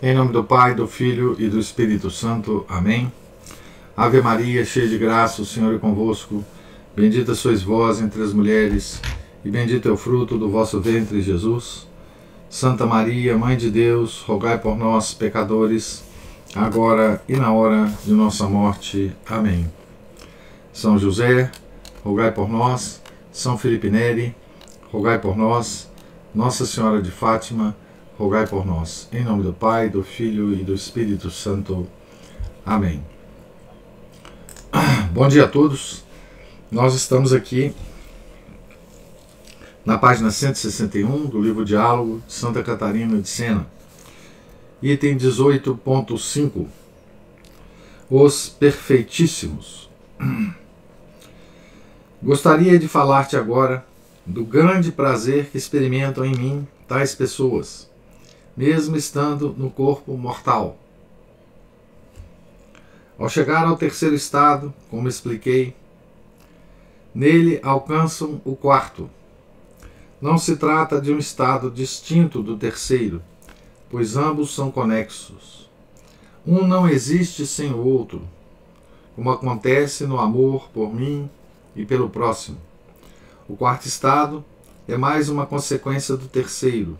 Em nome do Pai, do Filho e do Espírito Santo. Amém. Ave Maria, cheia de graça, o Senhor é convosco. Bendita sois vós entre as mulheres, e bendito é o fruto do vosso ventre, Jesus. Santa Maria, Mãe de Deus, rogai por nós, pecadores, agora e na hora de nossa morte. Amém. São José, rogai por nós. São Felipe Neri, rogai por nós. Nossa Senhora de Fátima, rogai por nós. Em nome do Pai, do Filho e do Espírito Santo. Amém. Bom dia a todos. Nós estamos aqui na página 161 do livro Diálogo de Santa Catarina de Sena. Item 18.5. Os Perfeitíssimos. Gostaria de falar-te agora do grande prazer que experimentam em mim tais pessoas, mesmo estando no corpo mortal. Ao chegar ao terceiro estado, como expliquei, nele alcançam o quarto. Não se trata de um estado distinto do terceiro, pois ambos são conexos. Um não existe sem o outro, como acontece no amor por mim e pelo próximo. O quarto estado é mais uma consequência do terceiro,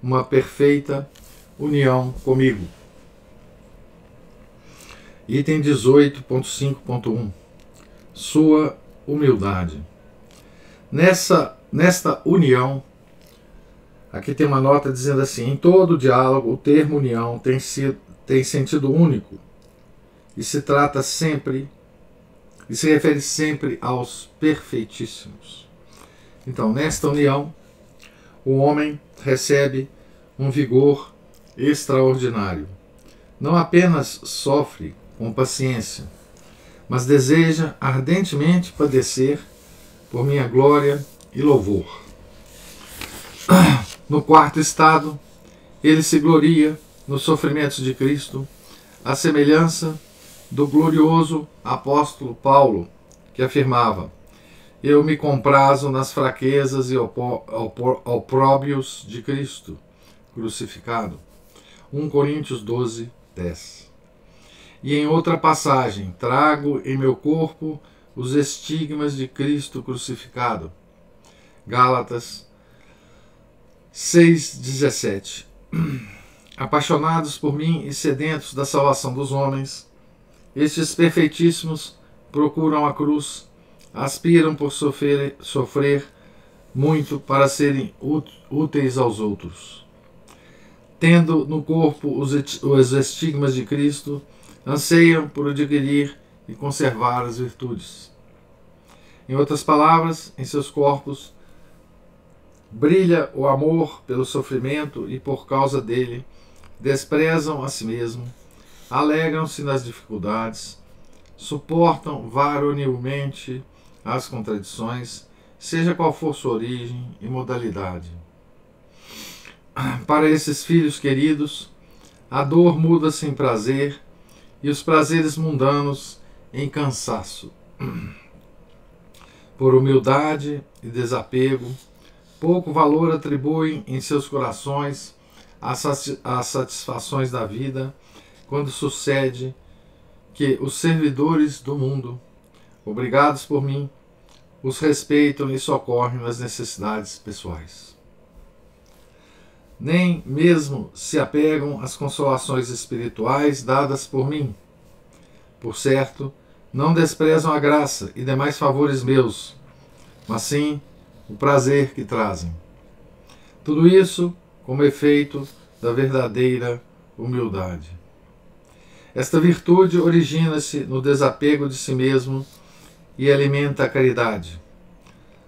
uma perfeita união comigo. Item 18.5.1. Sua humildade. Nesta união, aqui tem uma nota dizendo assim: em todo diálogo, o termo união tem sentido único e se refere sempre aos perfeitíssimos. Então, nesta união, o homem recebe um vigor extraordinário. Não apenas sofre com paciência, mas deseja ardentemente padecer por minha glória e louvor. No quarto estado, ele se gloria nos sofrimentos de Cristo, à semelhança do glorioso apóstolo Paulo, que afirmava: eu me comprazo nas fraquezas e opróbrios de Cristo crucificado. 1 Coríntios 12, 10. E em outra passagem, trago em meu corpo os estigmas de Cristo crucificado. Gálatas 6, 17. Apaixonados por mim e sedentos da salvação dos homens, estes perfeitíssimos procuram a cruz, aspiram por sofrer muito para serem úteis aos outros. Tendo no corpo os estigmas de Cristo, anseiam por adquirir e conservar as virtudes. Em outras palavras, em seus corpos brilha o amor pelo sofrimento e, por causa dele, desprezam a si mesmo, alegram-se nas dificuldades, suportam varonilmente as contradições, seja qual for sua origem e modalidade. Para esses filhos queridos, a dor muda-se em prazer e os prazeres mundanos em cansaço. Por humildade e desapego, pouco valor atribuem em seus corações às satisfações da vida, quando sucede que os servidores do mundo, obrigados por mim, os respeitam e socorrem nas necessidades pessoais. Nem mesmo se apegam às consolações espirituais dadas por mim. Por certo, não desprezam a graça e demais favores meus, mas sim o prazer que trazem. Tudo isso como efeito da verdadeira humildade. Esta virtude origina-se no desapego de si mesmo e alimenta a caridade.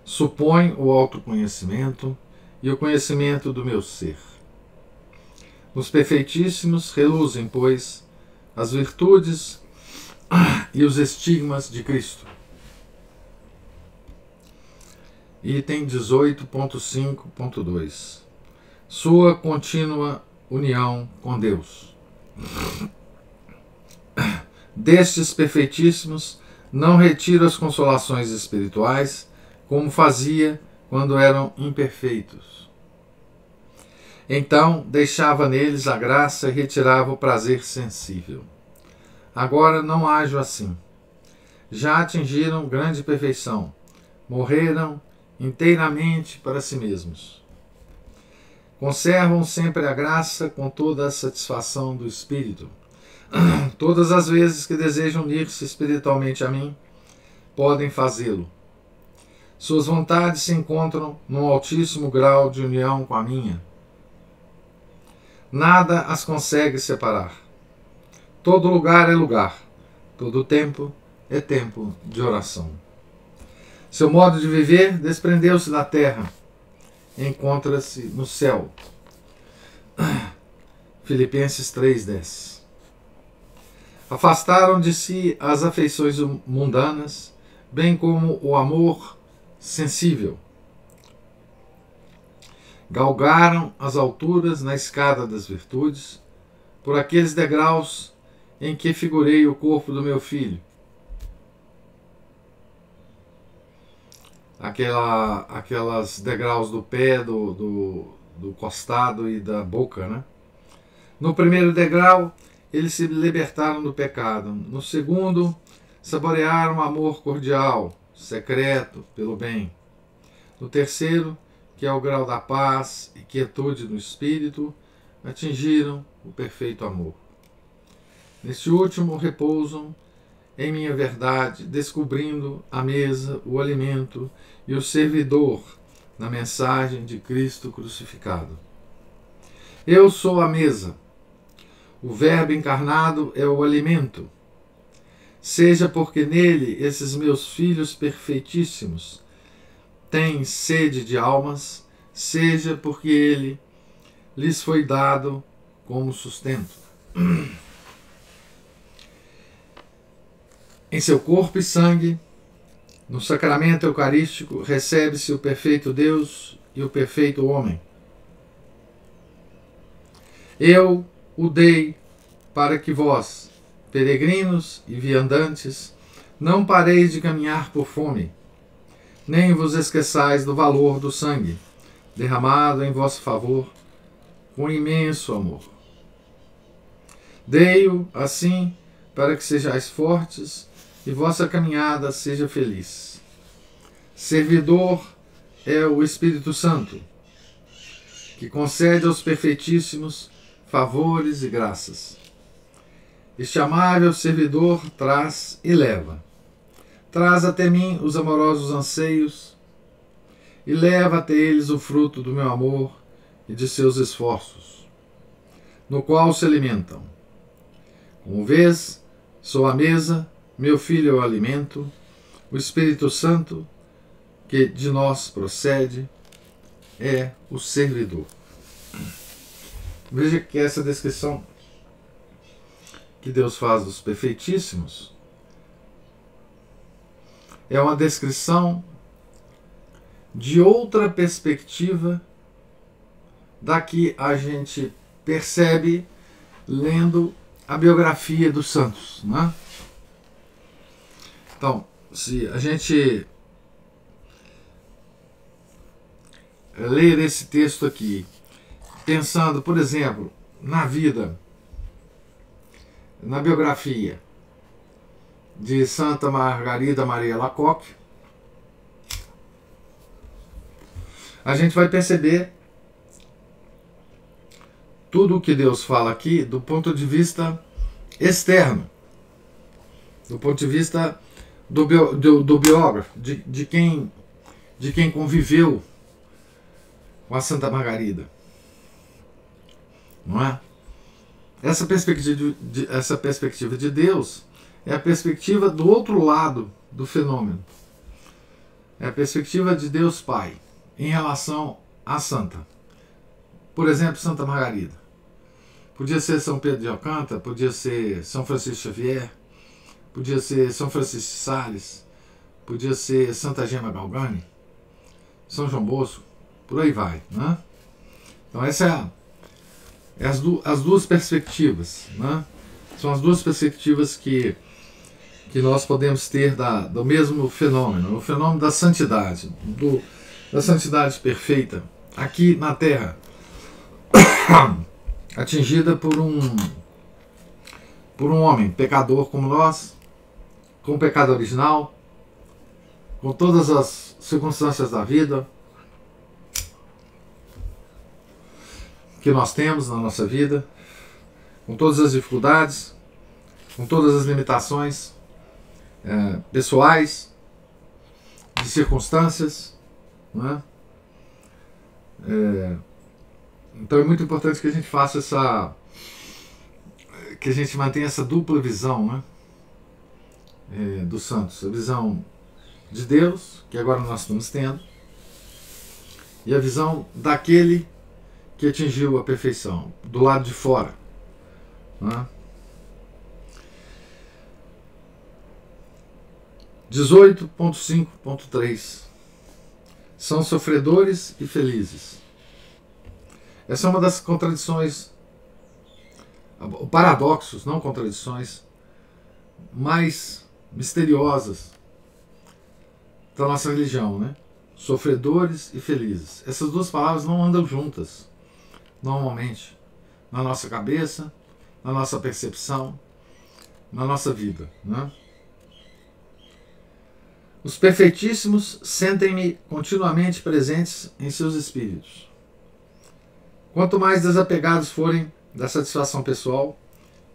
Supõe o autoconhecimento e o conhecimento do meu ser. Nos perfeitíssimos reluzem, pois, as virtudes e os estigmas de Cristo. Item 18.5.2. Sua contínua união com Deus. Destes perfeitíssimos, não retiro as consolações espirituais, como fazia quando eram imperfeitos. Então deixava neles a graça e retirava o prazer sensível. Agora não ajo assim. Já atingiram grande perfeição. Morreram inteiramente para si mesmos. Conservam sempre a graça com toda a satisfação do Espírito. Todas as vezes que desejam unir-se espiritualmente a mim, podem fazê-lo. Suas vontades se encontram num altíssimo grau de união com a minha. Nada as consegue separar. Todo lugar é lugar. Todo tempo é tempo de oração. Seu modo de viver desprendeu-se da terra. Encontra-se no céu. Filipenses 3:10. Afastaram de si as afeições mundanas, bem como o amor sensível. Galgaram as alturas na escada das virtudes, por aqueles degraus em que figurei o corpo do meu filho. Aquelas degraus do pé, do costado e da boca, né? No primeiro degrau, eles se libertaram do pecado. No segundo, saborearam amor cordial, secreto, pelo bem. No terceiro, que é o grau da paz e quietude no espírito, atingiram o perfeito amor. Neste último, repousam em minha verdade, descobrindo a mesa, o alimento e o servidor na mensagem de Cristo crucificado. Eu sou a mesa. O Verbo encarnado é o alimento. Seja porque nele esses meus filhos perfeitíssimos têm sede de almas, seja porque ele lhes foi dado como sustento. Em seu corpo e sangue, no sacramento eucarístico, recebe-se o perfeito Deus e o perfeito homem. Eu o dei para que vós, peregrinos e viandantes, não pareis de caminhar por fome, nem vos esqueçais do valor do sangue, derramado em vosso favor, com imenso amor. Dei-o, assim, para que sejais fortes e vossa caminhada seja feliz. Servidor é o Espírito Santo, que concede aos perfeitíssimos favores e graças. Este amável servidor traz e leva. Traz até mim os amorosos anseios e leva até eles o fruto do meu amor e de seus esforços, no qual se alimentam. Como vês, sou a mesa, meu filho é o alimento, o Espírito Santo, que de nós procede, é o servidor. Veja que essa descrição que Deus faz dos perfeitíssimos é uma descrição de outra perspectiva da que a gente percebe lendo a biografia dos santos, né? Então, se a gente ler esse texto aqui, pensando, por exemplo, na vida, na biografia de Santa Margarida Maria Alacoque, a gente vai perceber tudo o que Deus fala aqui do ponto de vista externo, do ponto de vista do biógrafo, de quem conviveu com a Santa Margarida. Não é? Essa perspectiva de Deus é a perspectiva do outro lado do fenômeno. É a perspectiva de Deus Pai em relação à Santa. Por exemplo, Santa Margarida. Podia ser São Pedro de Alcântara, podia ser São Francisco Xavier, podia ser São Francisco de Sales, podia ser Santa Gema Galgani, São João Bosco, por aí vai, né? Então essa é as duas perspectivas, né? São as duas perspectivas que nós podemos ter do mesmo fenômeno, o fenômeno da santidade, da santidade perfeita aqui na Terra atingida por um homem pecador como nós, com o pecado original, com todas as circunstâncias da vida que nós temos na nossa vida, com todas as dificuldades, com todas as limitações pessoais, de circunstâncias, não é? Então é muito importante que a gente faça que a gente mantenha essa dupla visão, né? Dos santos, a visão de Deus, que agora nós estamos tendo, e a visão daquele que atingiu a perfeição, do lado de fora, né? 18.5.3 São sofredores e felizes. Essa é uma das contradições, paradoxos, não contradições, mais misteriosas da nossa religião, né? Sofredores e felizes. Essas duas palavras não andam juntas, normalmente, na nossa cabeça, na nossa percepção, na nossa vida, né? Os perfeitíssimos sentem-me continuamente presentes em seus espíritos. Quanto mais desapegados forem da satisfação pessoal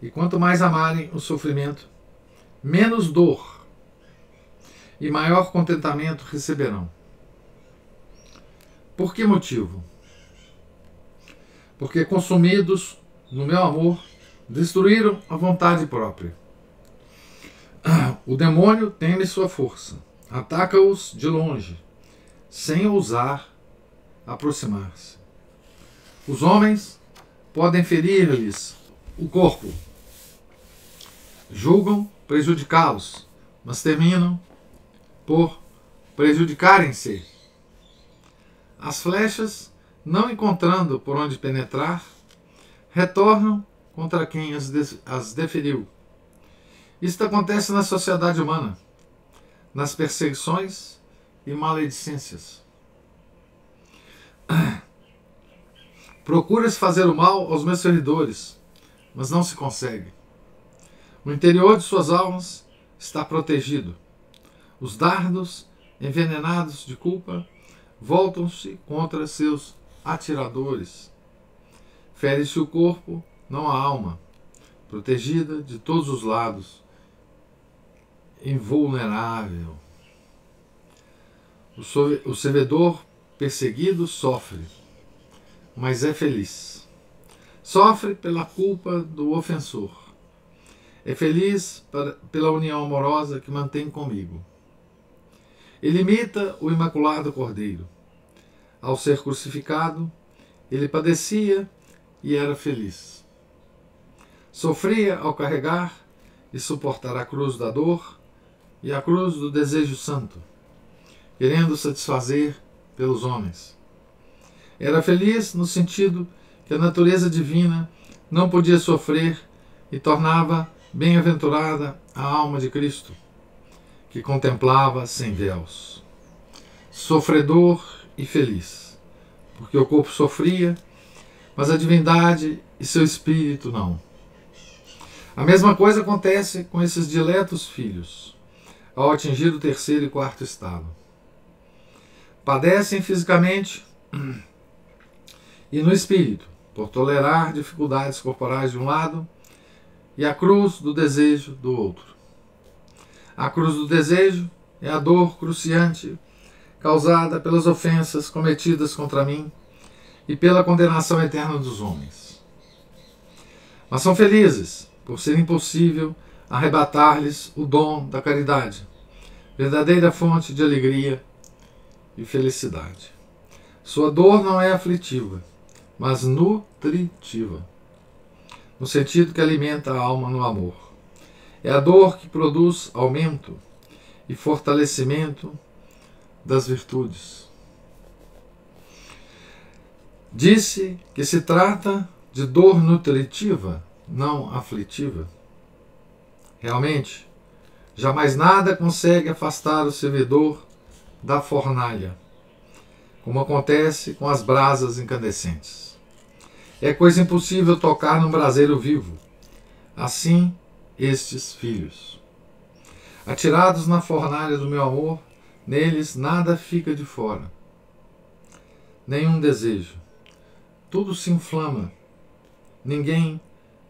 e quanto mais amarem o sofrimento, menos dor e maior contentamento receberão. Por que motivo? Porque, consumidos no meu amor, destruíram a vontade própria. O demônio teme sua força, ataca-os de longe, sem ousar aproximar-se. Os homens podem ferir-lhes o corpo, julgam prejudicá-los, mas terminam por prejudicarem-se. As flechas, não encontrando por onde penetrar, retornam contra quem as deferiu. Isto acontece na sociedade humana, nas perseguições e maledicências. Procura-se fazer o mal aos meus servidores, mas não se consegue. O interior de suas almas está protegido. Os dardos envenenados de culpa voltam-se contra seus atiradores. Fere-se o corpo, não a alma, protegida de todos os lados, invulnerável. O servidor perseguido sofre, mas é feliz. Sofre pela culpa do ofensor. É feliz pela união amorosa que mantém comigo. Ele imita o Imaculado Cordeiro. Ao ser crucificado, ele padecia e era feliz. Sofria ao carregar e suportar a cruz da dor e a cruz do desejo santo, querendo satisfazer pelos homens. Era feliz no sentido que a natureza divina não podia sofrer e tornava bem-aventurada a alma de Cristo, que contemplava sem véus. Sofredor e feliz, porque o corpo sofria, mas a divindade e seu espírito não. A mesma coisa acontece com esses diletos filhos, ao atingir o terceiro e quarto estado. Padecem fisicamente e no espírito, por tolerar dificuldades corporais de um lado e a cruz do desejo do outro. A cruz do desejo é a dor cruciante causada pelas ofensas cometidas contra mim e pela condenação eterna dos homens. Mas são felizes por ser impossível arrebatar-lhes o dom da caridade, verdadeira fonte de alegria e felicidade. Sua dor não é aflitiva, mas nutritiva, no sentido que alimenta a alma no amor. É a dor que produz aumento e fortalecimento das virtudes. Disse que se trata de dor nutritiva, não aflitiva. Realmente, jamais nada consegue afastar o servidor da fornalha, como acontece com as brasas incandescentes. É coisa impossível tocar num braseiro vivo. Assim, estes filhos. Atirados na fornalha do meu amor, neles nada fica de fora. Nenhum desejo. Tudo se inflama. Ninguém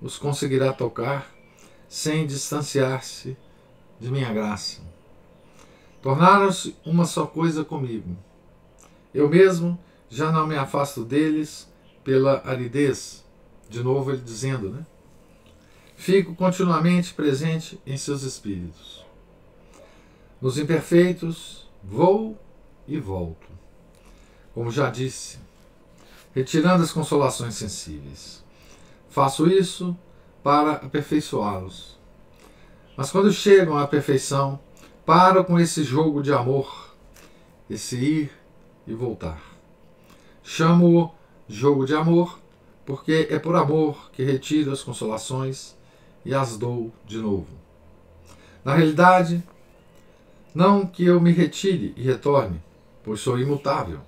os conseguirá tocar sem distanciar-se de minha graça. Tornaram-se uma só coisa comigo. Eu mesmo já não me afasto deles pela aridez. De novo ele dizendo, né? Fico continuamente presente em seus espíritos. Nos imperfeitos, vou e volto. Como já disse, retirando as consolações sensíveis. Faço isso para aperfeiçoá-los. Mas quando chegam à perfeição, paro com esse jogo de amor, esse ir e voltar. Chamo-o jogo de amor porque é por amor que retiro as consolações e as dou de novo. Na realidade, não que eu me retire e retorne, pois sou imutável.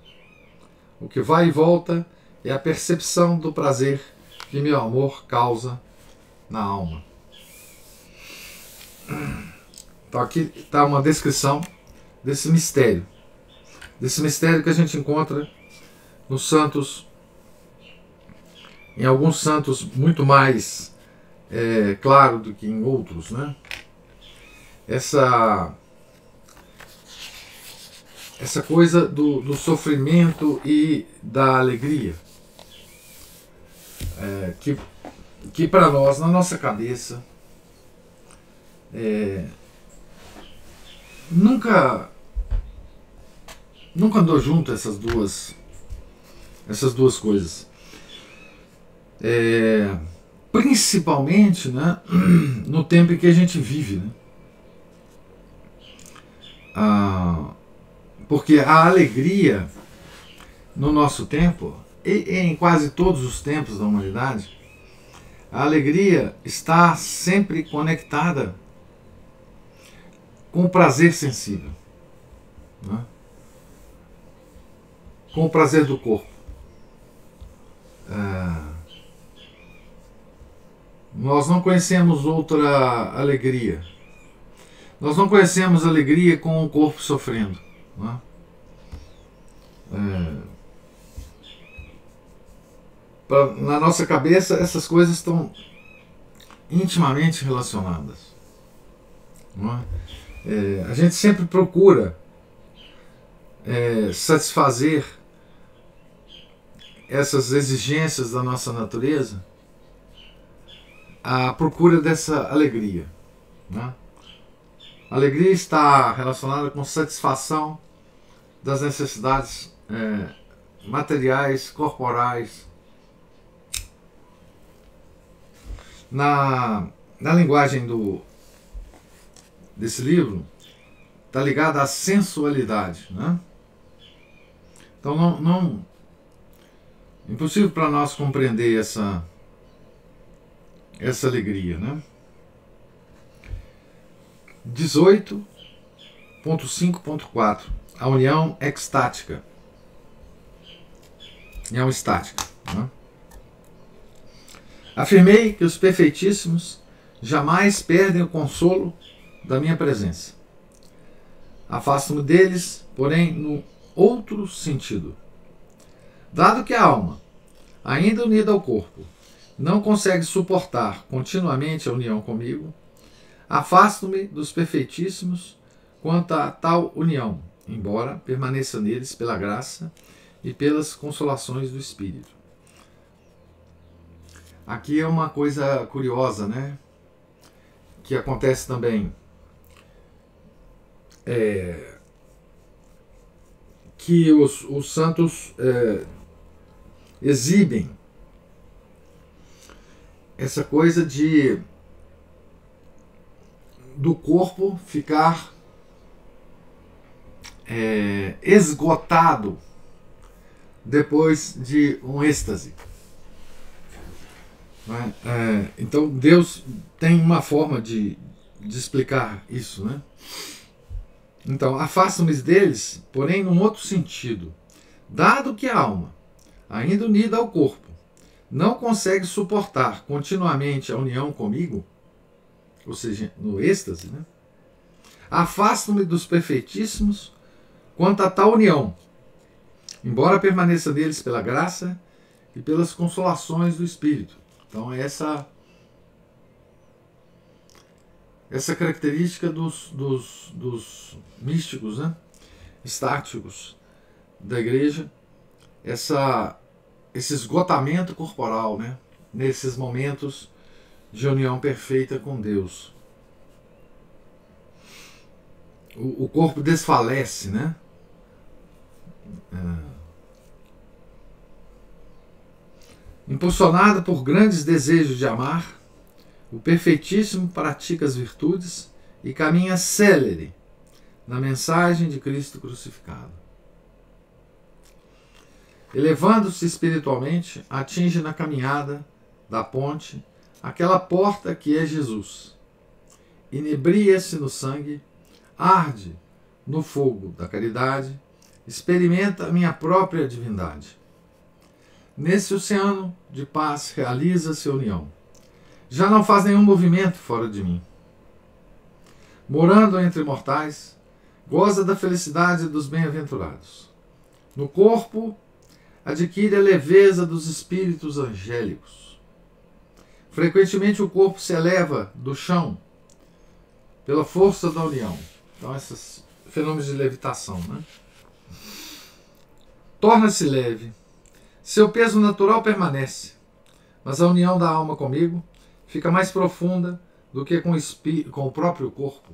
O que vai e volta é a percepção do prazer que meu amor causa na alma. Então aqui está uma descrição desse mistério que a gente encontra nos santos, em alguns santos muito mais claro do que em outros, né? Essa coisa do sofrimento e da alegria, que para nós, na nossa cabeça, nunca andou junto essas duas coisas. Principalmente, né, no tempo em que a gente vive, né? Porque a alegria no nosso tempo, e em quase todos os tempos da humanidade, a alegria está sempre conectada com o prazer sensível, né? Com o prazer do corpo. Nós não conhecemos outra alegria. Nós não conhecemos alegria com o corpo sofrendo, né? Na nossa cabeça, essas coisas estão intimamente relacionadas, não é? A gente sempre procura satisfazer essas exigências da nossa natureza à procura dessa alegria, né? A alegria está relacionada com satisfação das necessidades materiais, corporais. Na linguagem desse livro, está ligada à sensualidade, né? Então é impossível para nós compreender essa alegria, né? 18.5.4 A união extática. União estática, né? Afirmei que os perfeitíssimos jamais perdem o consolo da minha presença. Afasto-me deles, porém, no outro sentido. Dado que a alma, ainda unida ao corpo, não consegue suportar continuamente a união comigo, afasto-me dos perfeitíssimos quanto a tal união, embora permaneça neles pela graça e pelas consolações do Espírito. Aqui é uma coisa curiosa, né? Que acontece também. Que os santos exibem essa coisa do corpo ficar esgotado depois de um êxtase. Então Deus tem uma forma de explicar isso, né? Então, afasto-me deles, porém num outro sentido. Dado que a alma, ainda unida ao corpo, não consegue suportar continuamente a união comigo, ou seja, no êxtase, né? Afasto-me dos perfeitíssimos quanto a tal união, embora permaneça neles pela graça e pelas consolações do Espírito. Então, essa característica dos místicos, né? Estáticos da igreja, esse esgotamento corporal, né? Nesses momentos de união perfeita com Deus. O corpo desfalece, né? Impulsionado por grandes desejos de amar, o perfeitíssimo pratica as virtudes e caminha célere na mensagem de Cristo crucificado. Elevando-se espiritualmente, atinge na caminhada da ponte aquela porta que é Jesus. Inebria-se no sangue, arde no fogo da caridade, experimenta a minha própria divindade. Nesse oceano de paz realiza-se a união. Já não faz nenhum movimento fora de mim. Morando entre mortais, goza da felicidade dos bem-aventurados. No corpo, adquire a leveza dos espíritos angélicos. Frequentemente o corpo se eleva do chão pela força da união. Então, esses fenômenos de levitação, né? Torna-se leve. Seu peso natural permanece, mas a união da alma comigo fica mais profunda do que com o próprio corpo.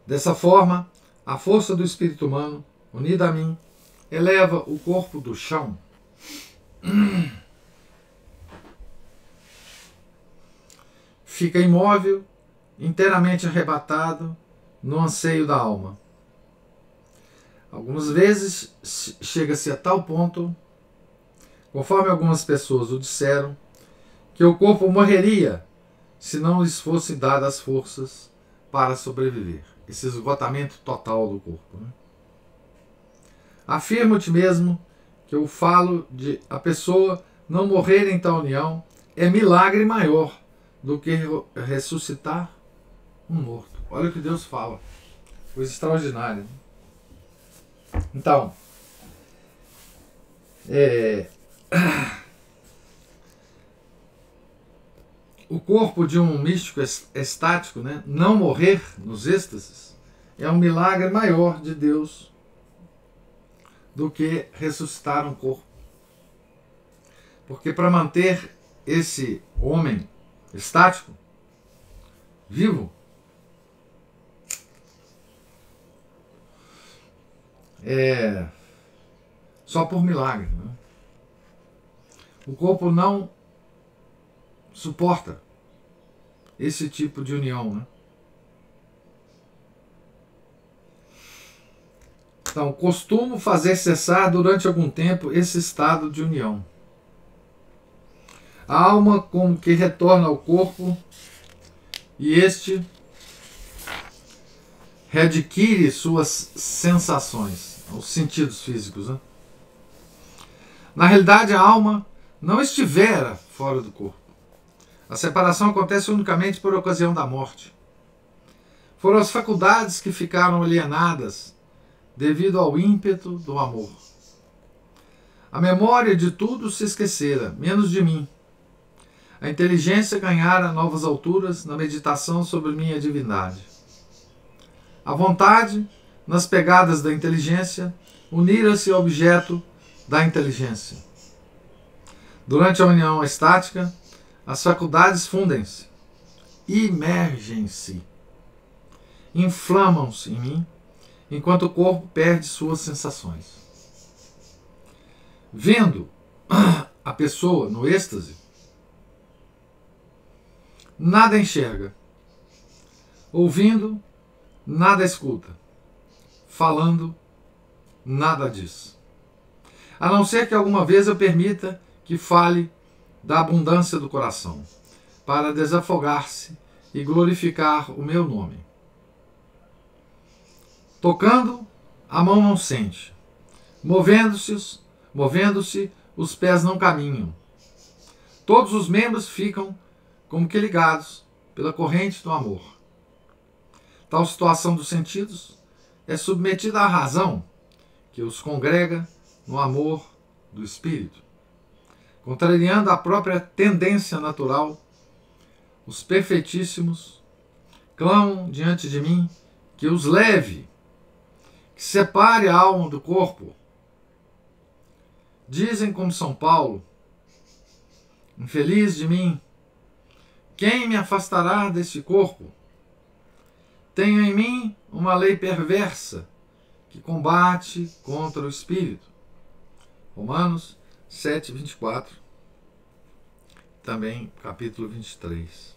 Dessa forma, a força do espírito humano, unida a mim, eleva o corpo do chão. Fica imóvel, inteiramente arrebatado no anseio da alma. Algumas vezes chega-se a tal ponto, conforme algumas pessoas o disseram, que o corpo morreria se não lhes fossem dadas forças para sobreviver. Esse esgotamento total do corpo, né? Afirmo-te mesmo que eu falo de a pessoa não morrer em tal união é milagre maior do que ressuscitar um morto. Olha o que Deus fala. Coisa extraordinária. Então, o corpo de um místico estático, né, não morrer nos êxtases, é um milagre maior de Deus do que ressuscitar um corpo. Porque para manter esse homem estático vivo, só por milagre, né? O corpo não suporta esse tipo de união, né? Então, costumo fazer cessar durante algum tempo esse estado de união. A alma como que retorna ao corpo e este readquire suas sensações, os sentidos físicos, né? Na realidade, a alma não estivera fora do corpo. A separação acontece unicamente por ocasião da morte. Foram as faculdades que ficaram alienadas devido ao ímpeto do amor. A memória de tudo se esquecera, menos de mim. A inteligência ganhara novas alturas na meditação sobre minha divindade. A vontade, nas pegadas da inteligência, unira-se ao objeto da inteligência. Durante a união estática, as faculdades fundem-se, imergem-se, inflamam-se em mim, enquanto o corpo perde suas sensações. Vendo a pessoa no êxtase, nada enxerga. Ouvindo, nada escuta. Falando, nada diz. A não ser que alguma vez eu permita que fale da abundância do coração, para desafogar-se e glorificar o meu nome. Tocando, a mão não sente. Movendo-se, os pés não caminham. Todos os membros ficam como que ligados pela corrente do amor. Tal situação dos sentidos é submetida à razão, que os congrega no amor do Espírito. Contrariando a própria tendência natural, os perfeitíssimos clamam diante de mim que os leve, que separe a alma do corpo. Dizem como São Paulo: infeliz de mim, quem me afastará deste corpo? Tenho em mim uma lei perversa que combate contra o Espírito. Romanos 7, 24. Também capítulo 23.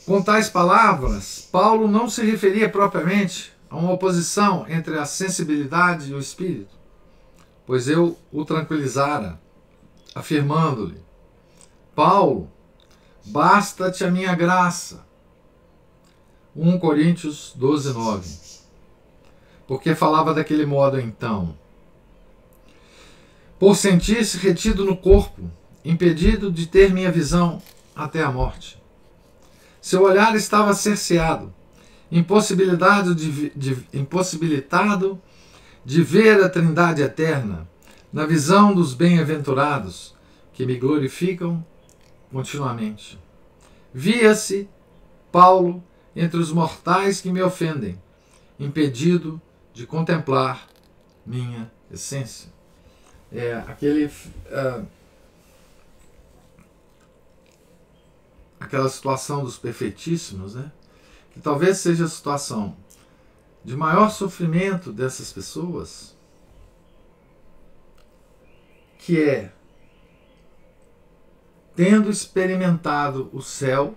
Com tais palavras, Paulo não se referia propriamente a uma oposição entre a sensibilidade e o Espírito, pois eu o tranquilizara, afirmando-lhe: Paulo, basta-te a minha graça. 1 Coríntios 12, 9. Porque falava daquele modo então? Por sentir-se retido no corpo, impedido de ter minha visão até a morte. Seu olhar estava cerceado, impossibilitado de ver a Trindade eterna, na visão dos bem-aventurados, que me glorificam continuamente. Via-se Paulo entre os mortais que me ofendem, impedido de contemplar minha essência. Aquela situação dos perfeitíssimos, né? Que talvez seja a situação de maior sofrimento dessas pessoas, que é, tendo experimentado o céu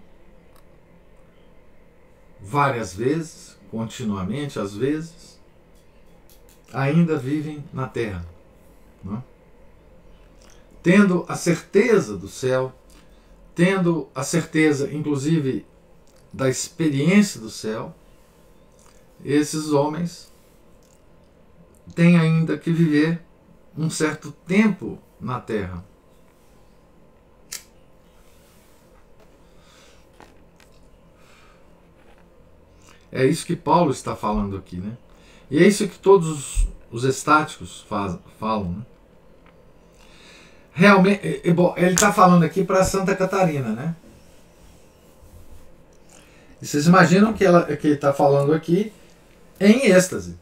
várias vezes, continuamente, às vezes, ainda vivem na terra, né? Tendo a certeza do céu, tendo a certeza, inclusive, da experiência do céu, esses homens têm ainda que viver um certo tempo na terra. É isso que Paulo está falando aqui, né? E é isso que todos os estáticos falam, né? Realmente, bom, ele está falando aqui para Santa Catarina, né? E vocês imaginam que ele está falando aqui em êxtase.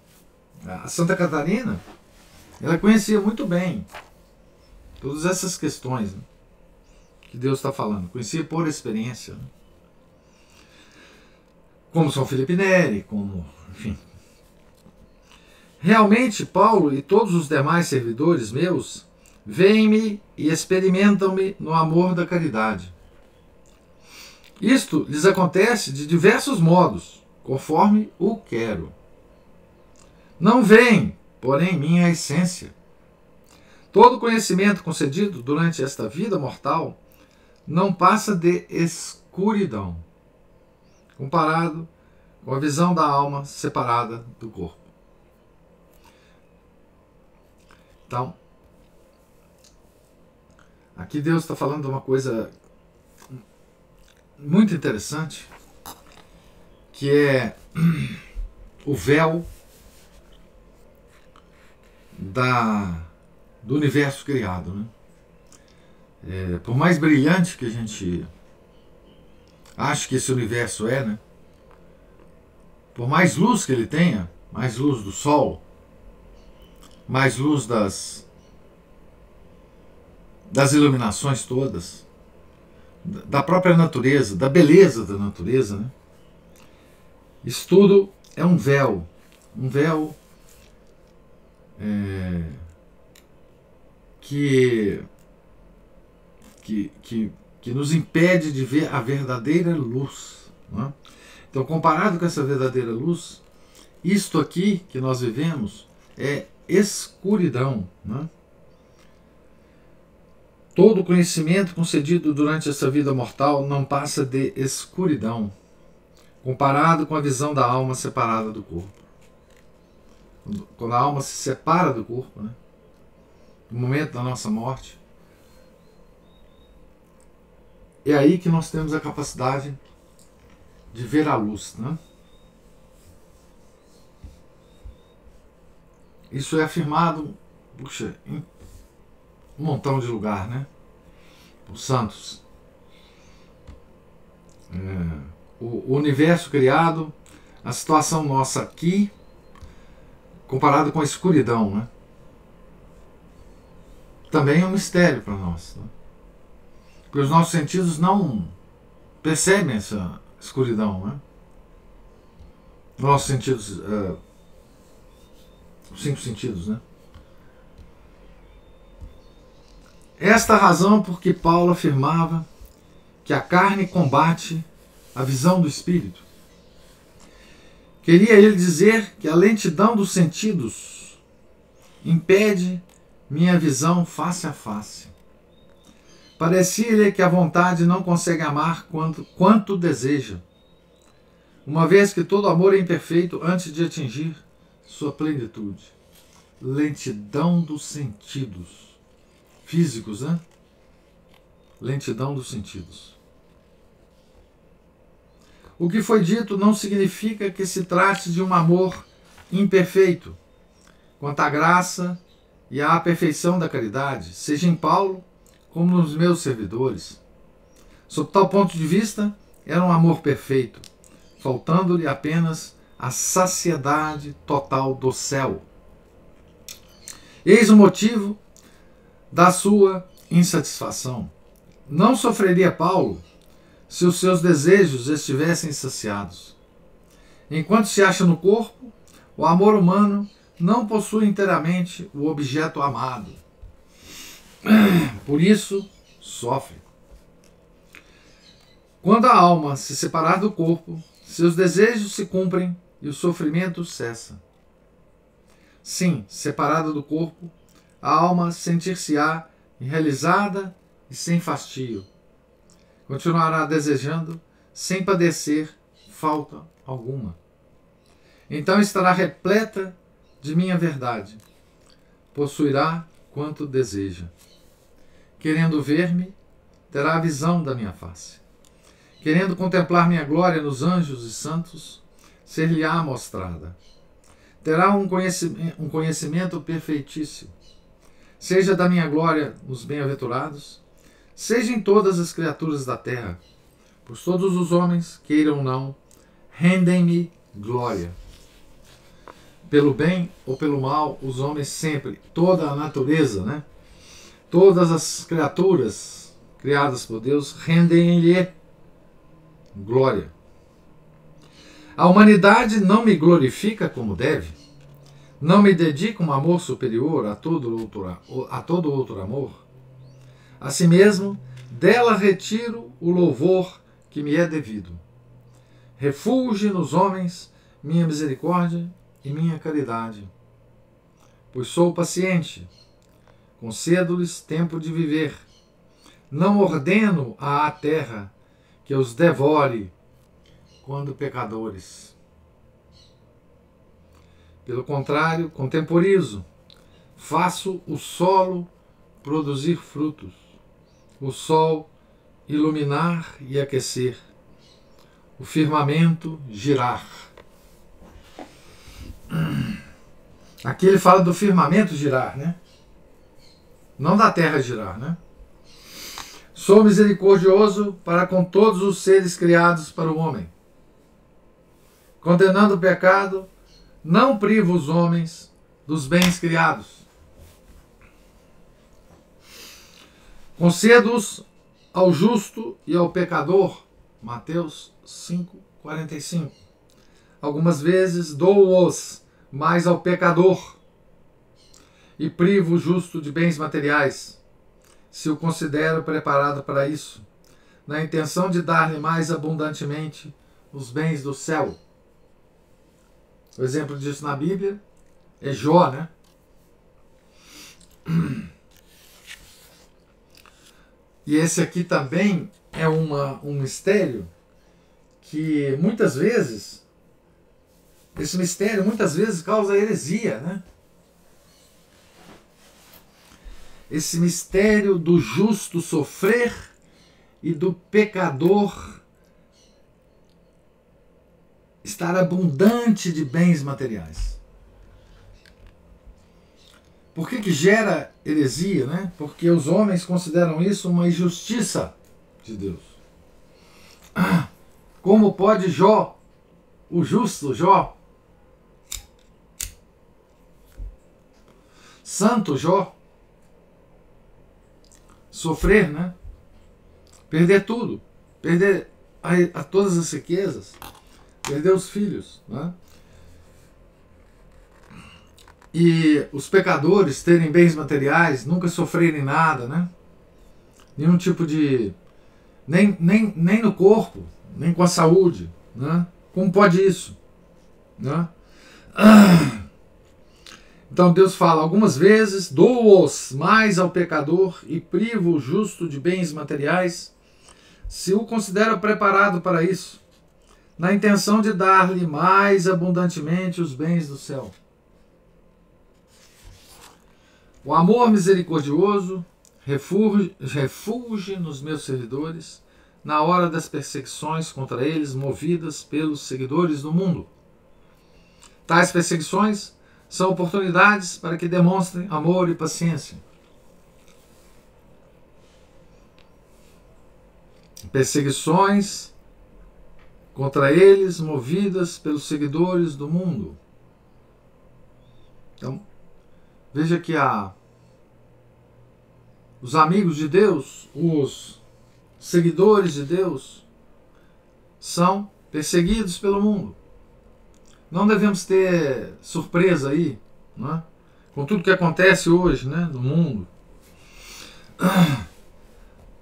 A Santa Catarina, ela conhecia muito bem todas essas questões, né, que Deus está falando. Conhecia por experiência, né? Como São Felipe Neri, como, enfim. Realmente, Paulo e todos os demais servidores meus veem-me e experimentam-me no amor da caridade. Isto lhes acontece de diversos modos, conforme o quero. Não veem, porém, minha essência. Todo conhecimento concedido durante esta vida mortal não passa de escuridão, comparado com a visão da alma separada do corpo. Então, aqui Deus está falando de uma coisa muito interessante, que é o véu do universo criado, né? Por mais brilhante que a gente ache que esse universo é, né? Por mais luz que ele tenha, mais luz do sol, mais luz das iluminações todas, da própria natureza, da beleza da natureza, né? Isso tudo é um véu que nos impede de ver a verdadeira luz, né? Então, comparado com essa verdadeira luz, isto aqui que nós vivemos é escuridão, né? Todo conhecimento concedido durante essa vida mortal não passa de escuridão, comparado com a visão da alma separada do corpo. Quando a alma se separa do corpo, né? no momento da nossa morte. É aí que nós temos a capacidade de ver a luz, né? Isso é afirmado, puxa, em um montão de lugar, né? Os santos. O universo criado, a situação nossa aqui, comparado com a escuridão, né? Também é um mistério para nós, né? Porque os nossos sentidos não percebem essa escuridão, né? Nossos sentidos, os 5 sentidos, né? Esta a razão porque Paulo afirmava que a carne combate a visão do espírito. Queria ele dizer que a lentidão dos sentidos impede minha visão face a face. Parecia-lhe que a vontade não consegue amar quanto deseja, uma vez que todo amor é imperfeito antes de atingir sua plenitude. Lentidão dos sentidos físicos, né? Lentidão dos sentidos. O que foi dito não significa que se trate de um amor imperfeito, quanto à graça e à perfeição da caridade, seja em Paulo como nos meus servidores. Sob tal ponto de vista, era um amor perfeito, faltando-lhe apenas a saciedade total do céu. Eis o motivo da sua insatisfação. Não sofreria Paulo se os seus desejos estivessem saciados. Enquanto se acha no corpo, o amor humano não possui inteiramente o objeto amado. Por isso, sofre. Quando a alma se separar do corpo, seus desejos se cumprem e o sofrimento cessa. Sim, separada do corpo, a alma sentir-se-á realizada e sem fastio. Continuará desejando sem padecer falta alguma. Então estará repleta de minha verdade. Possuirá quanto deseja. Querendo ver-me, terá a visão da minha face. Querendo contemplar minha glória nos anjos e santos, ser-lhe-á mostrada. Terá um conhecimento perfeitíssimo, seja da minha glória nos bem-aventurados, seja em todas as criaturas da terra, pois todos os homens, queiram ou não, rendem-me glória. Pelo bem ou pelo mal, os homens sempre, toda a natureza, né? Todas as criaturas criadas por Deus rendem-lhe glória. A humanidade não me glorifica como deve, não me dedica um amor superior a todo outro amor. Assim mesmo, dela retiro o louvor que me é devido. Refulge nos homens minha misericórdia e minha caridade. Pois sou paciente, concedo-lhes tempo de viver. Não ordeno à terra que os devore quando pecadores. Pelo contrário, contemporizo, faço o solo produzir frutos, o sol iluminar e aquecer, o firmamento girar. Aqui ele fala do firmamento girar, né? Não da terra girar, né? Sou misericordioso para com todos os seres criados para o homem. Condenando o pecado, não privo os homens dos bens criados. Concedo-os ao justo e ao pecador. Mateus 5:45. Algumas vezes dou-os mais ao pecador e privo o justo de bens materiais, se o considero preparado para isso, na intenção de dar-lhe mais abundantemente os bens do céu. O exemplo disso na Bíblia é Jó, né? E esse aqui também é um mistério que muitas vezes, esse mistério muitas vezes causa heresia, né? esse mistério do justo sofrer e do pecador estar abundante de bens materiais. Por que gera heresia, né? Porque os homens consideram isso uma injustiça de Deus. Como pode Jó, o justo Jó, santo Jó, sofrer, né? Perder tudo, perder a todas as riquezas, perder os filhos, né? E os pecadores terem bens materiais, nunca sofrerem nada, né? Nenhum tipo de... Nem no corpo, nem com a saúde, né? Como pode isso? Né? Então Deus fala algumas vezes: dou-os mais ao pecador e privo o justo de bens materiais, se o considero preparado para isso, na intenção de dar-lhe mais abundantemente os bens do céu. O amor misericordioso refugie nos meus servidores na hora das perseguições contra eles movidas pelos seguidores do mundo. Tais perseguições são oportunidades para que demonstrem amor e paciência. Perseguições contra eles movidas pelos seguidores do mundo. Então, veja que os amigos de Deus, os seguidores de Deus, são perseguidos pelo mundo. Não devemos ter surpresa aí, né? Com tudo que acontece hoje, né, no mundo.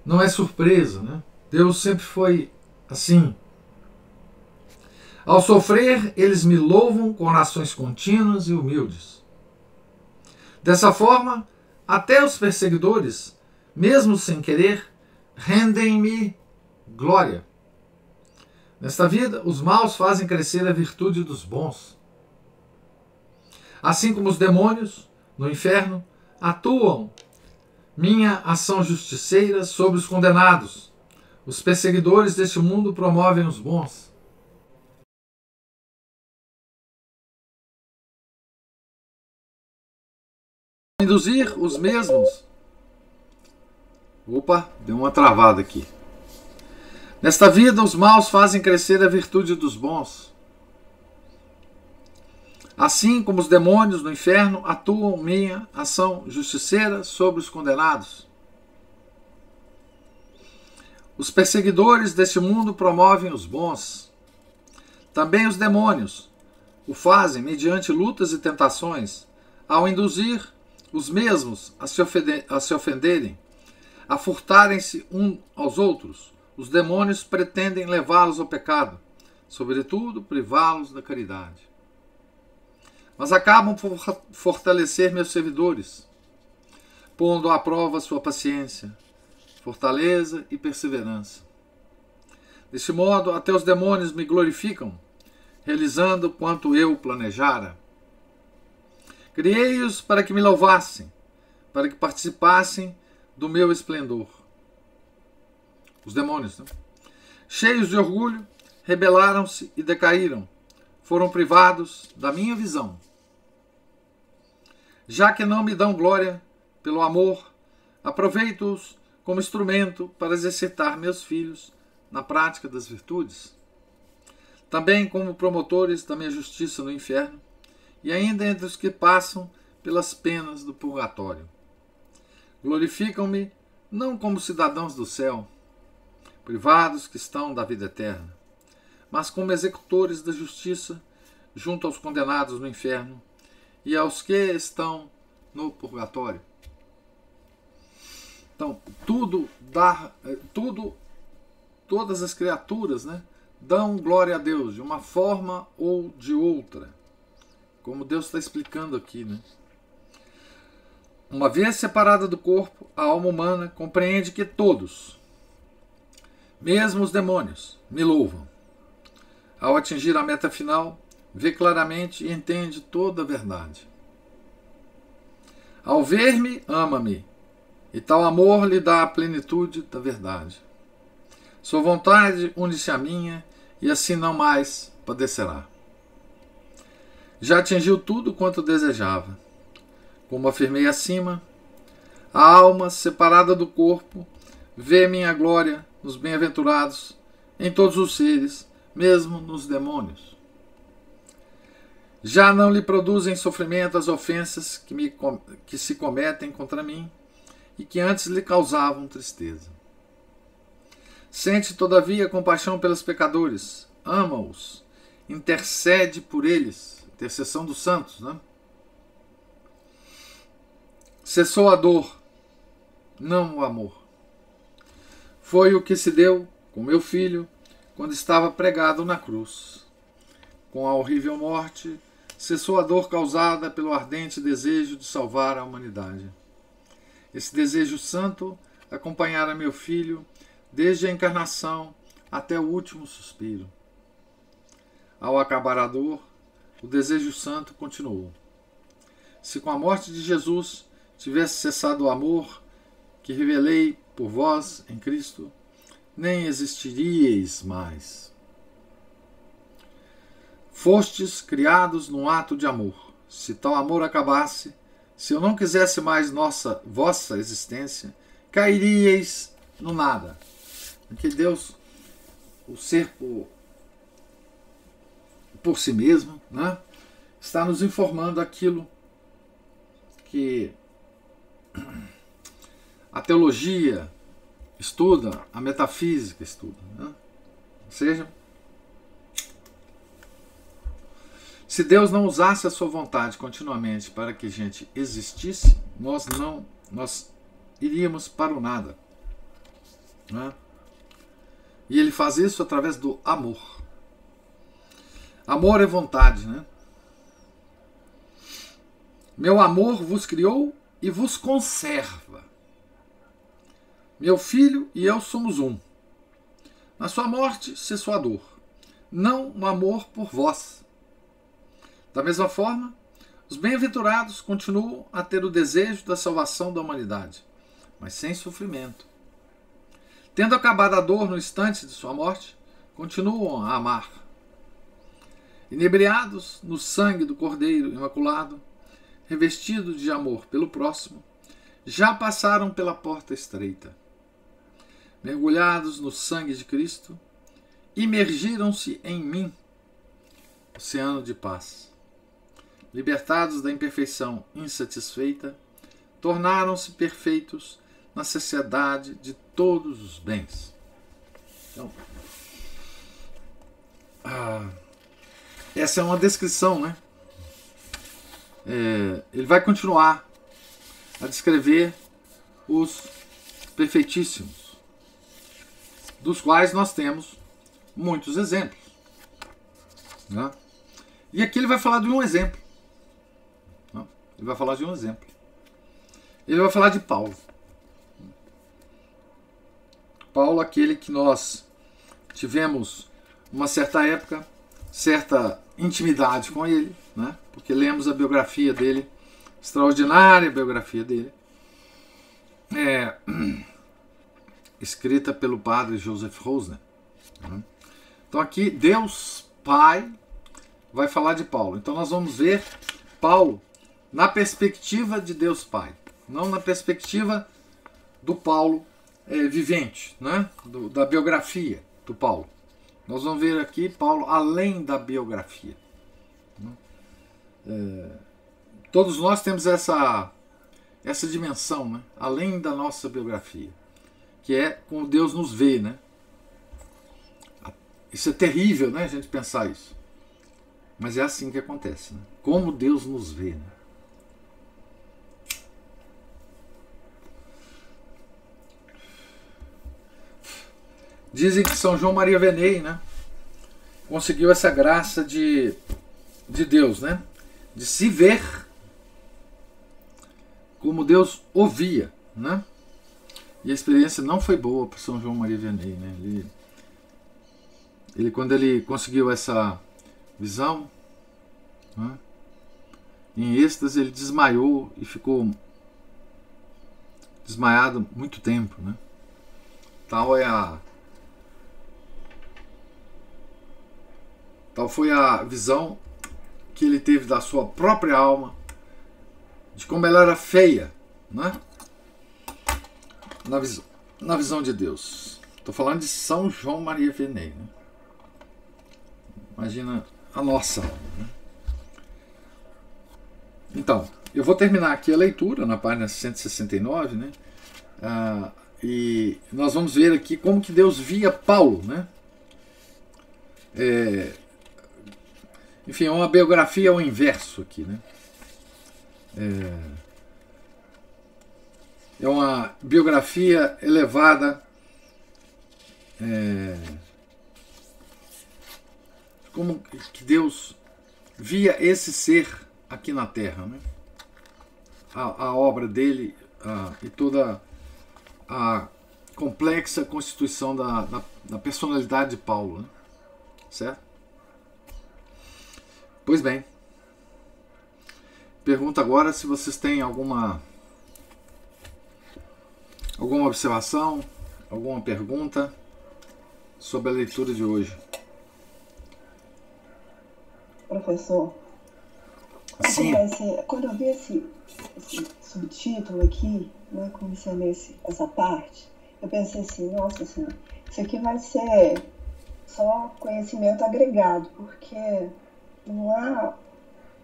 Não é surpresa, né? Deus sempre foi assim. Ao sofrer, eles me louvam com orações contínuas e humildes. Dessa forma, até os perseguidores, mesmo sem querer, rendem-me glória. Nesta vida, os maus fazem crescer a virtude dos bons. Assim como os demônios, no inferno, atuam minha ação justiceira sobre os condenados. Os perseguidores deste mundo promovem os bons. Induzir os mesmos. Opa, deu uma travada aqui. Nesta vida, os maus fazem crescer a virtude dos bons. Assim como os demônios no inferno atuam minha ação justiceira sobre os condenados. Os perseguidores deste mundo promovem os bons. Também os demônios o fazem mediante lutas e tentações, ao induzir os mesmos a se ofenderem, a furtarem-se uns aos outros. Os demônios pretendem levá-los ao pecado, sobretudo privá-los da caridade. Mas acabam por fortalecer meus servidores, pondo à prova sua paciência, fortaleza e perseverança. Deste modo, até os demônios me glorificam, realizando quanto eu planejara. Criei-os para que me louvassem, para que participassem do meu esplendor. Os demônios, né? Cheios de orgulho, rebelaram-se e decaíram. Foram privados da minha visão. Já que não me dão glória pelo amor, aproveito-os como instrumento para exercitar meus filhos na prática das virtudes. Também como promotores da minha justiça no inferno, e ainda entre os que passam pelas penas do purgatório. Glorificam-me não como cidadãos do céu, privados que estão da vida eterna, mas como executores da justiça junto aos condenados no inferno e aos que estão no purgatório. Então, todas as criaturas, né, dão glória a Deus de uma forma ou de outra, como Deus está explicando aqui, né? Uma vez separada do corpo, a alma humana compreende que todos, mesmo os demônios, me louvam. Ao atingir a meta final, vê claramente e entende toda a verdade. Ao ver-me, ama-me, E tal amor lhe dá a plenitude da verdade. Sua vontade une-se à minha, e assim não mais padecerá. Já atingiu tudo quanto desejava. Como afirmei acima, a alma, separada do corpo, vê minha glória nos bem-aventurados, em todos os seres, mesmo nos demônios. Já não lhe produzem sofrimento as ofensas que se cometem contra mim e que antes lhe causavam tristeza. Sente, todavia, compaixão pelos pecadores, ama-os, intercede por eles, intercessão dos santos, né? Cessou a dor, não o amor. Foi o que se deu com meu filho quando estava pregado na cruz. Com a horrível morte, cessou a dor causada pelo ardente desejo de salvar a humanidade. Esse desejo santo acompanhara meu filho desde a encarnação até o último suspiro. Ao acabar a dor, o desejo santo continuou. Se com a morte de Jesus tivesse cessado o amor que revelei por vós em Cristo, nem existiríeis mais. Fostes criados num ato de amor. Se tal amor acabasse, se eu não quisesse mais vossa existência, cairíeis no nada. Porque Deus, o ser por si mesmo, né, está nos informando aquilo que a teologia estuda, a metafísica estuda. Né? Ou seja, se Deus não usasse a sua vontade continuamente para que a gente existisse, nós iríamos para o nada. Né? E ele faz isso através do amor. Amor é vontade, né? Meu amor vos criou e vos conserva. Meu filho e eu somos um. Na sua morte cessou a dor, não o amor por vós. Da mesma forma, os bem-aventurados continuam a ter o desejo da salvação da humanidade, mas sem sofrimento. Tendo acabado a dor no instante de sua morte, continuam a amar. Inebriados no sangue do Cordeiro Imaculado, revestidos de amor pelo próximo, já passaram pela porta estreita. Mergulhados no sangue de Cristo, imergiram-se em mim, oceano de paz. Libertados da imperfeição insatisfeita, tornaram-se perfeitos na sociedade de todos os bens. Então, essa é uma descrição, né? Ele vai continuar a descrever os perfeitíssimos, dos quais nós temos muitos exemplos. Né? E aqui ele vai falar de um exemplo. Né? Ele vai falar de um exemplo. Ele vai falar de Paulo. Paulo, aquele que nós tivemos uma certa época, certa intimidade com ele, né? Porque lemos a biografia dele, extraordinária biografia dele, escrita pelo padre Joseph Rosner. Né? Então aqui Deus Pai vai falar de Paulo. Então nós vamos ver Paulo na perspectiva de Deus Pai, não na perspectiva do Paulo vivente, né? Da biografia do Paulo. Nós vamos ver aqui Paulo além da biografia. Todos nós temos essa dimensão, né? Além da nossa biografia, que é como Deus nos vê, né? Isso é terrível, né? A gente pensar isso, mas é assim que acontece, né? Como Deus nos vê, né? Dizem que São João Maria Vianney, né, conseguiu essa graça de Deus, né, de se ver como Deus o via, né? E a experiência não foi boa para São João Maria Vianney, né? Ele quando ele conseguiu essa visão, né, em êxtase, ele desmaiou e ficou desmaiado muito tempo, né? Tal foi a visão que ele teve da sua própria alma, de como ela era feia, né? Na visão de Deus. Estou falando de São João Maria Vianney, né? Imagina a nossa alma, né? Então, eu vou terminar aqui a leitura na página 169, né? E nós vamos ver aqui como que Deus via Paulo, né? Enfim, é uma biografia ao inverso aqui, né? É uma biografia elevada, como que Deus via esse ser aqui na Terra, né? A obra dele e toda a complexa constituição da personalidade de Paulo, né? Certo? Pois bem, pergunto agora se vocês têm alguma observação, alguma pergunta sobre a leitura de hoje. Professor, Sim. Quando eu vi esse subtítulo aqui, né, comecei a ler essa parte, eu pensei assim, nossa senhora, isso aqui vai ser só conhecimento agregado, porque não há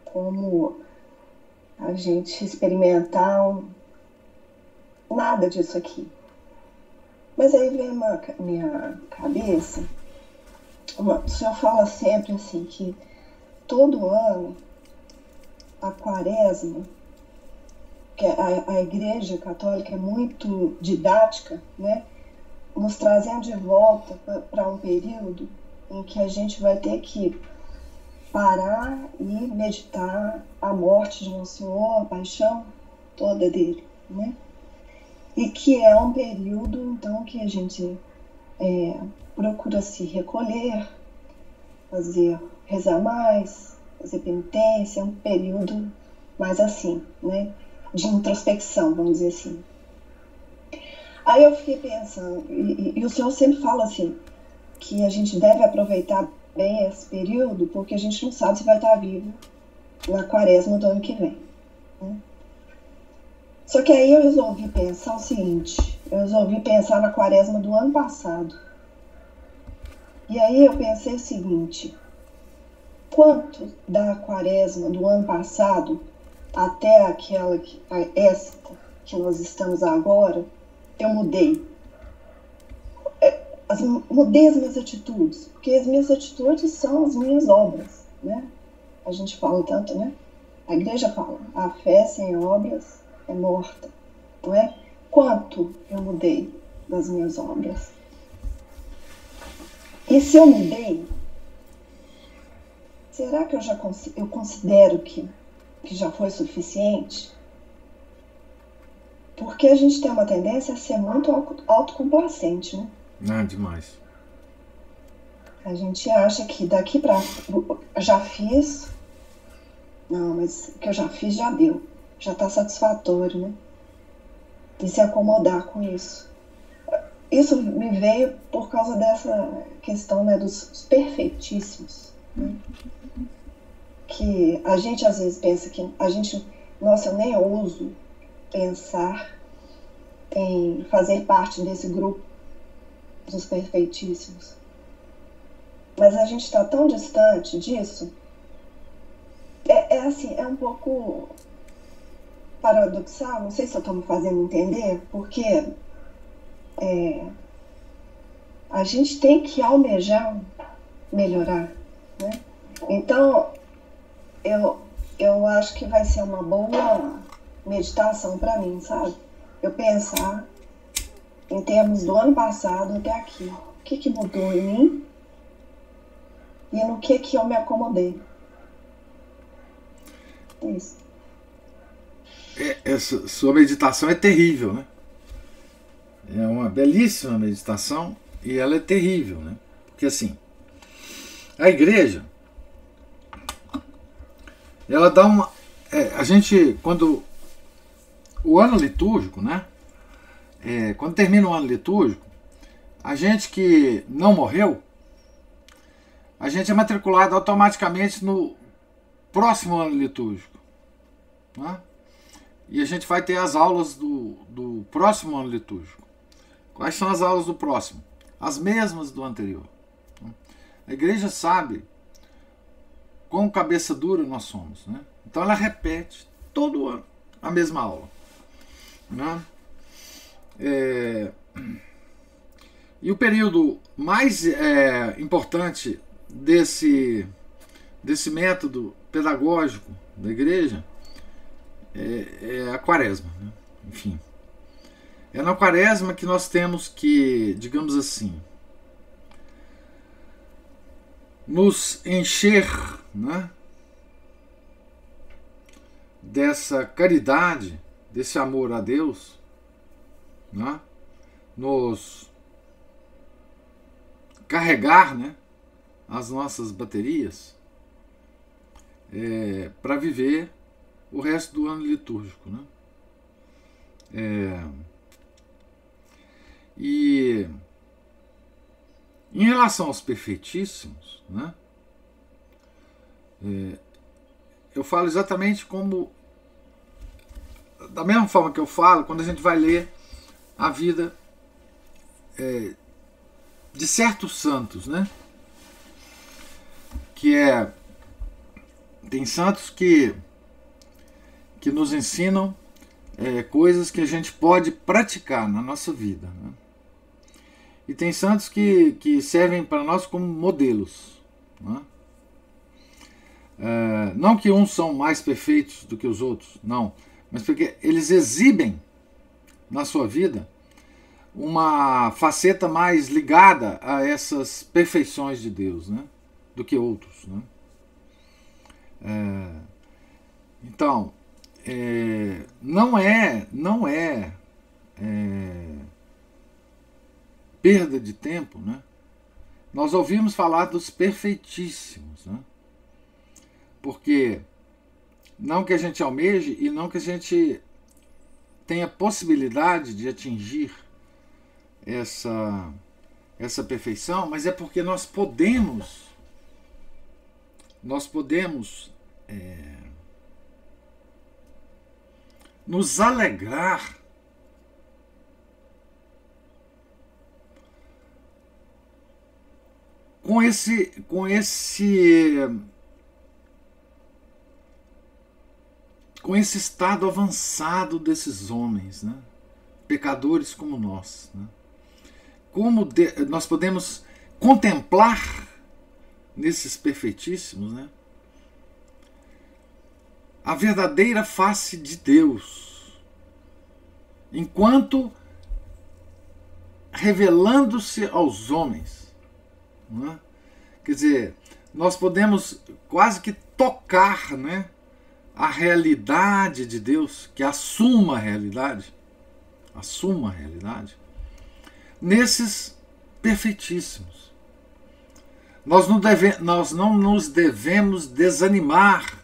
como a gente experimentar nada disso aqui. Mas aí vem na minha cabeça, o senhor fala sempre assim, que todo ano a quaresma, que a Igreja Católica é muito didática, né, nos trazendo de volta para um período em que a gente vai ter que parar e meditar a morte de Nosso Senhor, a paixão toda dele, né? E que é um período, então, que a gente procura se recolher, rezar mais, fazer penitência, é um período mais assim, né? De introspecção, vamos dizer assim. Aí eu fiquei pensando, e o senhor sempre fala assim, que a gente deve aproveitar bem esse período, porque a gente não sabe se vai estar vivo na quaresma do ano que vem, né? Só que aí eu resolvi pensar o seguinte, eu resolvi pensar na quaresma do ano passado. E aí eu pensei o seguinte, quanto da quaresma do ano passado até esta que nós estamos agora, eu mudei. Mudei as minhas atitudes, porque as minhas atitudes são as minhas obras, né? A gente fala tanto, né? A igreja fala, a fé sem obras é morta, não é? Quanto eu mudei das minhas obras? E se eu mudei, será que eu considero que já foi suficiente? Porque a gente tem uma tendência a ser muito autocomplacente, né? Não, demais. A gente acha que daqui pra... já fiz... Não, mas o que eu já fiz já deu. Já está satisfatório, né? E se acomodar com isso. Isso me veio por causa dessa questão, né, dos perfeitíssimos, né? Que a gente às vezes pensa que a gente... Nossa, eu nem ouso pensar em fazer parte desse grupo dos perfeitíssimos. Mas a gente está tão distante disso. Assim, é um pouco paradoxal, não sei se eu estou me fazendo entender, porque a gente tem que almejar melhorar, né? Então, eu acho que vai ser uma boa meditação para mim, sabe? Eu pensar em termos do ano passado até aqui. O que mudou em mim e no que eu me acomodei. É isso. Essa sua meditação é terrível, né? É uma belíssima meditação e ela é terrível, né? Porque assim, a igreja, ela dá uma... a gente, quando... O ano litúrgico, né? quando termina o ano litúrgico, a gente que não morreu, a gente é matriculado automaticamente no próximo ano litúrgico, né? E a gente vai ter as aulas do próximo ano litúrgico. Quais são as aulas do próximo? As mesmas do anterior. A igreja sabe quão cabeça dura nós somos, né? Então ela repete todo ano a mesma aula, né? E o período mais importante desse método pedagógico da igreja é a quaresma, né? Enfim, é na quaresma que nós temos que, digamos assim, nos encher, né, dessa caridade, desse amor a Deus, né, nos carregar, né, as nossas baterias para viver o resto do ano litúrgico, né? E em relação aos perfeitíssimos, né, eu falo exatamente como, da mesma forma que eu falo quando a gente vai ler a vida de certos santos, né? Tem santos que nos ensinam coisas que a gente pode praticar na nossa vida, né? E tem santos que servem para nós como modelos, né? Não que uns são mais perfeitos do que os outros, não, mas porque eles exibem na sua vida uma faceta mais ligada a essas perfeições de Deus, né, do que outros, né? Então, não é perda de tempo, né, nós ouvimos falar dos perfeitíssimos, né, porque não que a gente almeje e não que a gente tenha possibilidade de atingir essa perfeição, mas é porque nós podemos nos alegrar com esse estado avançado desses homens, né? Pecadores como nós, né? Nós podemos contemplar nesses perfeitíssimos, né, a verdadeira face de Deus, enquanto revelando-se aos homens, né? Quer dizer, nós podemos quase que tocar, né, a realidade de Deus, que é a suma realidade, nesses perfeitíssimos. Nós não nos devemos desanimar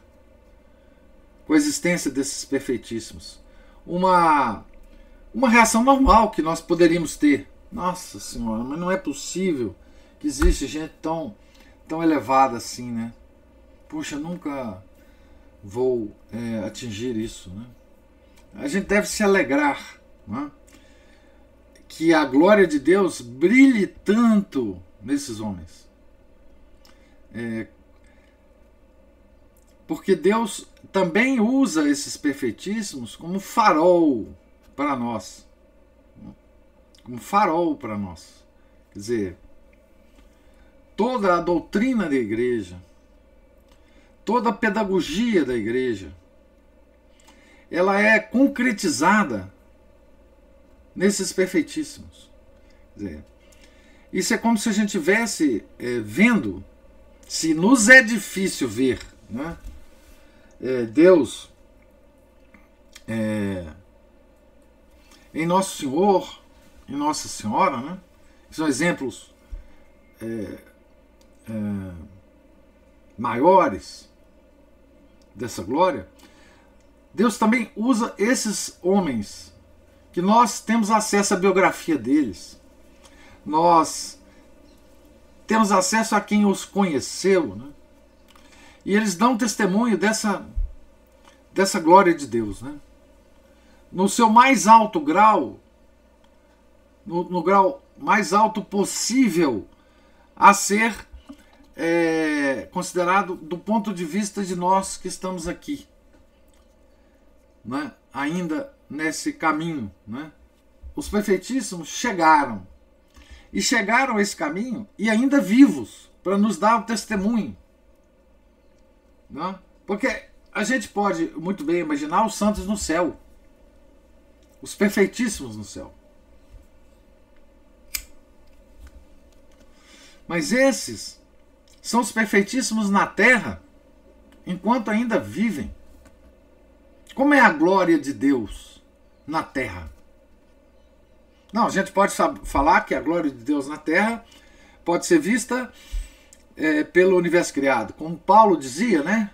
com a existência desses perfeitíssimos. Uma reação normal que nós poderíamos ter. Nossa Senhora, mas não é possível que existe gente tão elevada assim, né? Puxa, nunca vou atingir isso, né? A gente deve se alegrar, né, que a glória de Deus brilhe tanto nesses homens. Porque Deus também usa esses perfeitíssimos como farol para nós. Como farol para nós. Quer dizer, toda a doutrina da igreja, toda a pedagogia da igreja, ela é concretizada nesses perfeitíssimos. Quer dizer, isso é como se a gente estivesse vendo, se nos é difícil ver, né, Deus em Nosso Senhor, em Nossa Senhora, né, que são exemplos maiores dessa glória. Deus também usa esses homens que nós temos acesso à biografia deles, nós temos acesso a quem os conheceu, né? E eles dão testemunho dessa glória de Deus, né? No seu mais alto grau, no grau mais alto possível a ser considerado do ponto de vista de nós que estamos aqui, né? Ainda nesse caminho, né? Os perfeitíssimos chegaram, e chegaram a esse caminho e ainda vivos, para nos dar o testemunho, né? Porque a gente pode muito bem imaginar os santos no céu, os perfeitíssimos no céu, mas esses são os perfeitíssimos na terra, enquanto ainda vivem. Como é a glória de Deus na terra? Não, a gente pode falar que a glória de Deus na terra pode ser vista pelo universo criado, como Paulo dizia, né?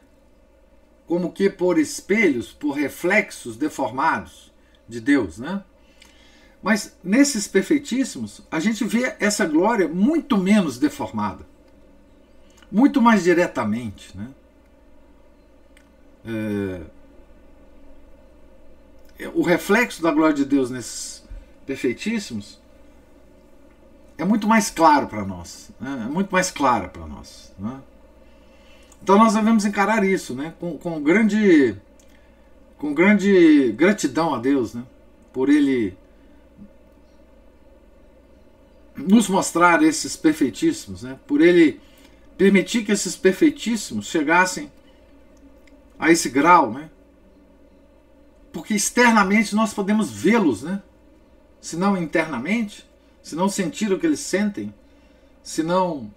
Como que por espelhos, por reflexos deformados de Deus, né? Mas nesses perfeitíssimos, a gente vê essa glória muito menos deformada, muito mais diretamente, né? O reflexo da glória de Deus nesses perfeitíssimos é muito mais claro para nós, né? É muito mais clara para nós, né? Então nós devemos encarar isso, né? com grande gratidão a Deus, né? Por Ele nos mostrar esses perfeitíssimos, né? Por Ele permitir que esses perfeitíssimos chegassem a esse grau, né? Porque externamente nós podemos vê-los, né? Se não internamente, se não sentir o que eles sentem, se não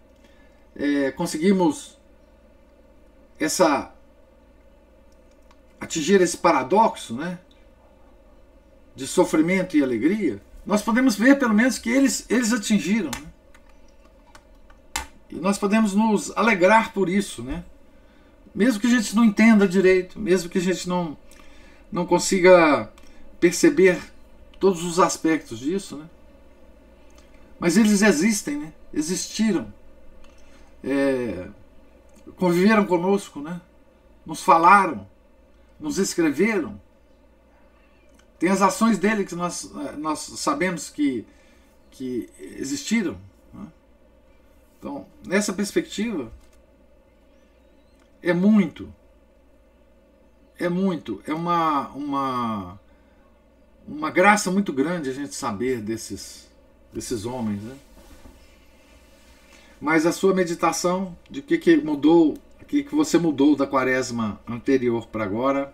conseguirmos atingir esse paradoxo, né? De sofrimento e alegria, nós podemos ver pelo menos que eles atingiram, né? E nós podemos nos alegrar por isso, né? Mesmo que a gente não entenda direito, mesmo que a gente não consiga perceber todos os aspectos disso, né? Mas eles existem, né? Existiram, conviveram conosco, né? Nos falaram, nos escreveram. Tem as ações dele que nós sabemos que existiram, né? Então, nessa perspectiva, é uma graça muito grande a gente saber desses homens, né? Mas a sua meditação de que mudou, que você mudou da quaresma anterior para agora,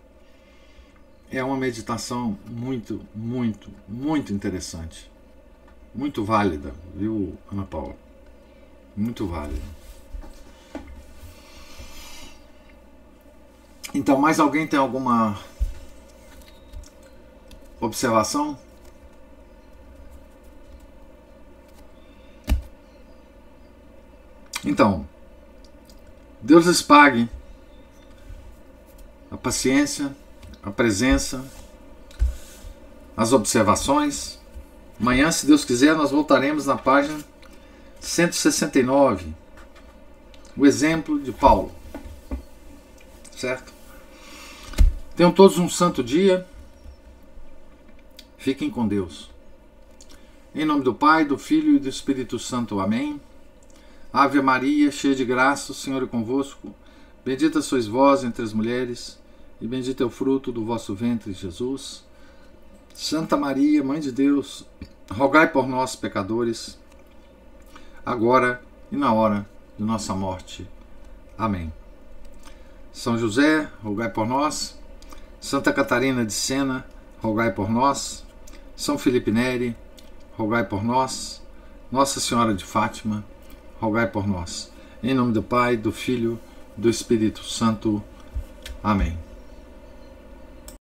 é uma meditação muito, muito, muito interessante. Muito válida, viu, Ana Paula? Muito válida. Então, mais alguém tem alguma observação? Então, Deus lhes pague a paciência, a presença, as observações. Amanhã, se Deus quiser, nós voltaremos na página 169, o exemplo de Paulo. Certo? Tenham todos um santo dia. Fiquem com Deus. Em nome do Pai, do Filho e do Espírito Santo. Amém. Ave Maria, cheia de graça, o Senhor é convosco. Bendita sois vós entre as mulheres, e bendito é o fruto do vosso ventre, Jesus. Santa Maria, Mãe de Deus, rogai por nós, pecadores, agora e na hora de nossa morte. Amém. São José, rogai por nós. Santa Catarina de Sena, rogai por nós. São Felipe Neri, rogai por nós. Nossa Senhora de Fátima, rogai por nós. Em nome do Pai, do Filho e do Espírito Santo. Amém.